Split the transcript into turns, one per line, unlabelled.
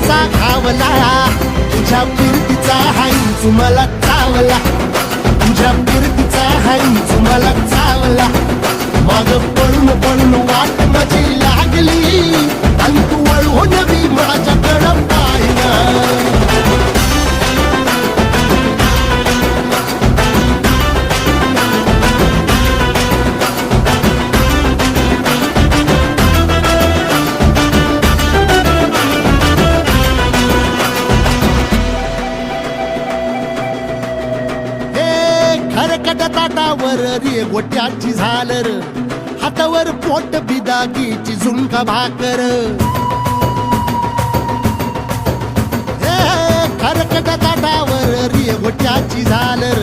कसा घावला, तुझ्या फिरतीचा हाईच मला चावला, तुझ्या फिरतीचा हाईच मला चावला. माग पळून पळून वाट माझी लागली आणि तू वळून बी माझ्याकडं पाहिना. खरकट ताटावर रे गोट्याची झालर, हातावर पोट बिदागीची झुणका भाकर. खरकट ताटावर रे गोट्याची झालर,